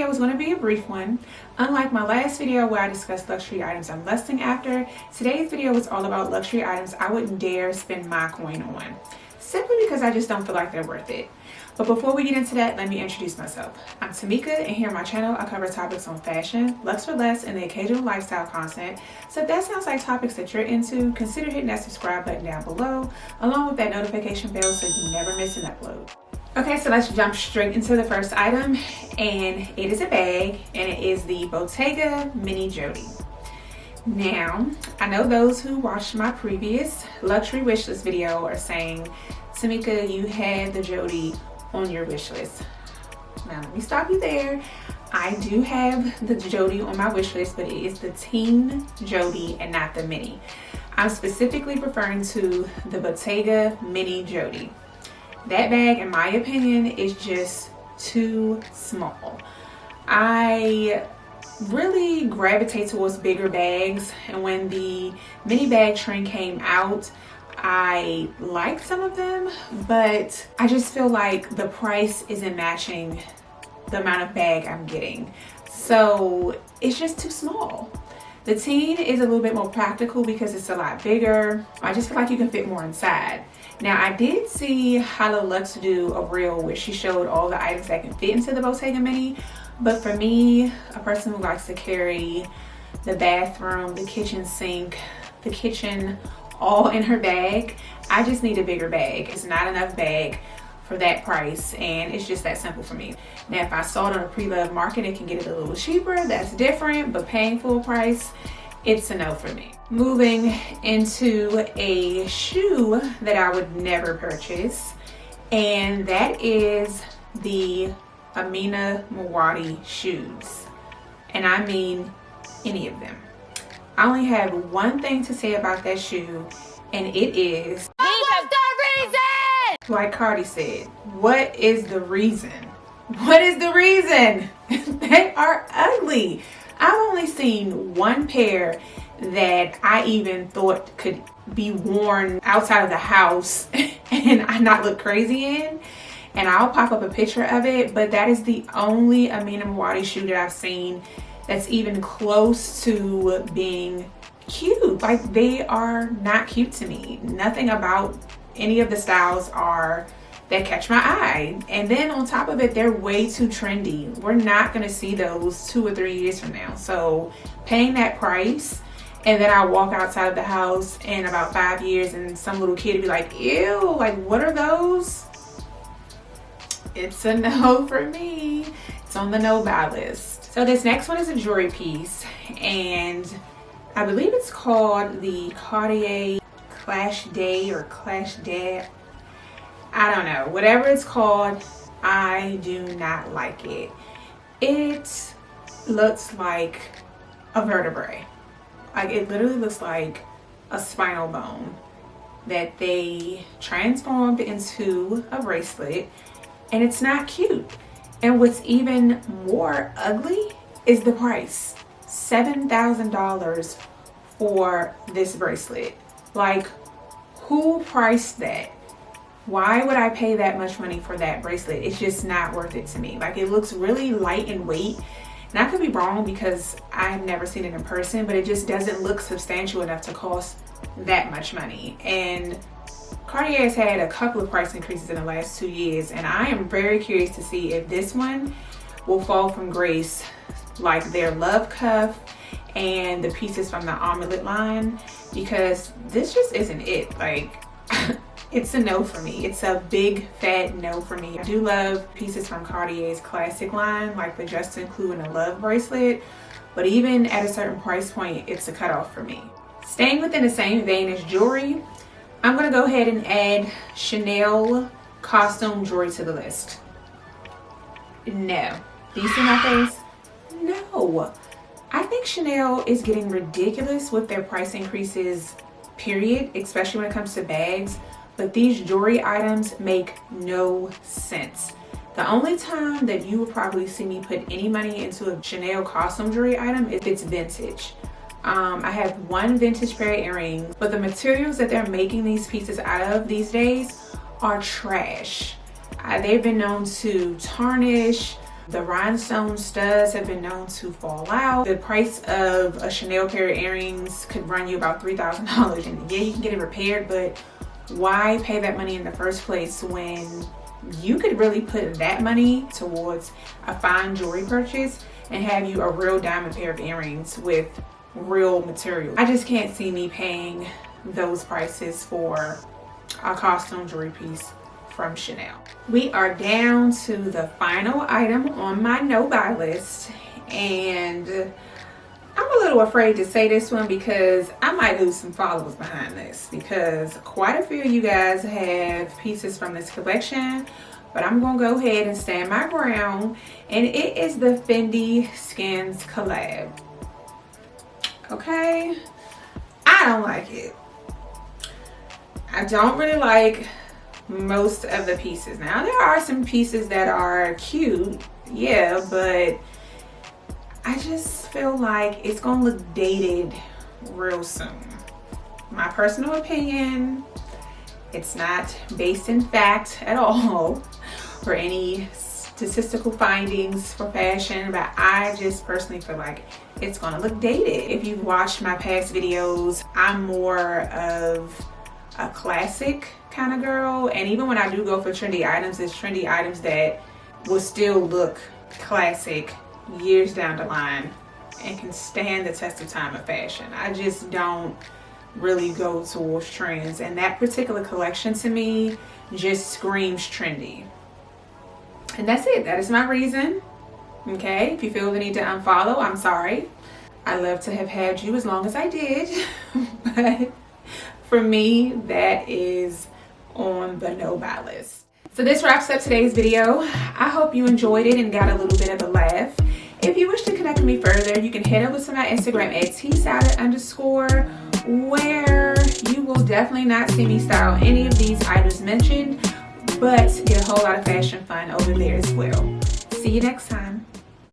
video is going to be a brief one. Unlike my last video where I discussed luxury items I'm lusting after, today's video is all about luxury items I wouldn't dare spend my coin on, simply because I just don't feel like they're worth it. But before we get into that, let me introduce myself. I'm Tamika, and here on my channel I cover topics on fashion, lux for less, and the occasional lifestyle content. So if that sounds like topics that you're into, consider hitting that subscribe button down below, along with that notification bell so you never miss an upload. Okay, so let's jump straight into the first item, and it is a bag, and it is the Bottega Mini Jody. Now, I know those who watched my previous luxury wish list video are saying, Tamika, you had the Jody on your wish list. Now, let me stop you there. I do have the Jody on my wish list, but it is the teen Jody and not the mini. I'm specifically referring to the Bottega Mini Jody. That bag, in my opinion, is just too small. I really gravitate towards bigger bags, and when the mini bag trend came out, I liked some of them, but I just feel like the price isn't matching the amount of bag I'm getting. So it's just too small. The teen is a little bit more practical because it's a lot bigger. I just feel like you can fit more inside. Now, I did see Hala Lux do a reel where she showed all the items that can fit into the Bottega Mini, but for me, a person who likes to carry the bathroom, the kitchen sink, the kitchen, all in her bag, I just need a bigger bag. It's not enough bag for that price, and it's just that simple for me. Now, if I saw it on a pre-loved market and can get it a little cheaper, that's different, but paying full price, it's a no for me. Moving into a shoe that I would never purchase, and that is the Amina Muaddi shoes. And I mean any of them. I only have one thing to say about that shoe, and it is, what's the reason? Like Cardi said, what is the reason? What is the reason? They are ugly. I've only seen one pair that I even thought could be worn outside of the house and I not look crazy in. And I'll pop up a picture of it, but that is the only Amina Muaddi shoe that I've seen that's even close to being cute. Like, they are not cute to me. Nothing about any of the styles are that catch my eye. And then on top of it, they're way too trendy. We're not gonna see those 2 or 3 years from now. So paying that price, and then I walk outside of the house in about 5 years and some little kid would be like, ew, like what are those? It's a no for me. It's on the no buy list. So this next one is a jewelry piece, and I believe it's called the Cartier Clash Day or Clash Day. I don't know. Whatever it's called, I do not like it. It looks like a vertebrae. Like, it literally looks like a spinal bone that they transformed into a bracelet, and it's not cute. And what's even more ugly is the price. $7,000 for this bracelet. Like, who priced that? Why would I pay that much money for that bracelet? It's just not worth it to me. Like, it looks really light in weight. And I could be wrong because I've never seen it in person, but it just doesn't look substantial enough to cost that much money. And Cartier has had a couple of price increases in the last 2 years, and I am very curious to see if this one will fall from grace like their Love Cuff and the pieces from the Omelette line, because this just isn't it. Like, it's a no for me. It's a big fat no for me. I do love pieces from Cartier's classic line, like the Justin Clue and the Love bracelet, but even at a certain price point, it's a cutoff for me. Staying within the same vein as jewelry, I'm gonna go ahead and add Chanel costume jewelry to the list. No. Do you see my face? No. I think Chanel is getting ridiculous with their price increases, period, especially when it comes to bags. But these jewelry items make no sense. The only time that you will probably see me put any money into a Chanel costume jewelry item is if it's vintage. I have one vintage pair of earrings, but the materials that they're making these pieces out of these days are trash. They've been known to tarnish, The rhinestone studs have been known to fall out. The price of a Chanel pair of earrings could run you about $3,000. And yeah, you can get it repaired, but why pay that money in the first place when you could really put that money towards a fine jewelry purchase and have you a real diamond pair of earrings with real material? I just can't see me paying those prices for a costume jewelry piece from Chanel. We are down to the final item on my no-buy list, and I'm a little afraid to say this one because I might lose some followers behind this, because quite a few of you guys have pieces from this collection, but I'm gonna go ahead and stand my ground, and it is the Fendi Skins collab. Okay, I don't like it. I don't really like most of the pieces. Now, there are some pieces that are cute, yeah, but I just feel like it's gonna look dated real soon. My personal opinion, it's not based in fact at all or any statistical findings for fashion, but I just personally feel like it's gonna look dated. If you've watched my past videos, I'm more of a classic kind of girl, and even when I do go for trendy items, it's trendy items that will still look classic years down the line and can stand the test of time of fashion. I just don't really go towards trends, and that particular collection to me just screams trendy. And that's it. That is my reason. Okay, if you feel the need to unfollow, I'm sorry. I love to have had you as long as I did, but for me, that is on the no-buy list. So this wraps up today's video. I hope you enjoyed it and got a little bit of a laugh. If you wish to connect with me further, you can head over to my Instagram at tsalad_, where you will definitely not see me style any of these items mentioned, but get a whole lot of fashion fun over there as well. See you next time.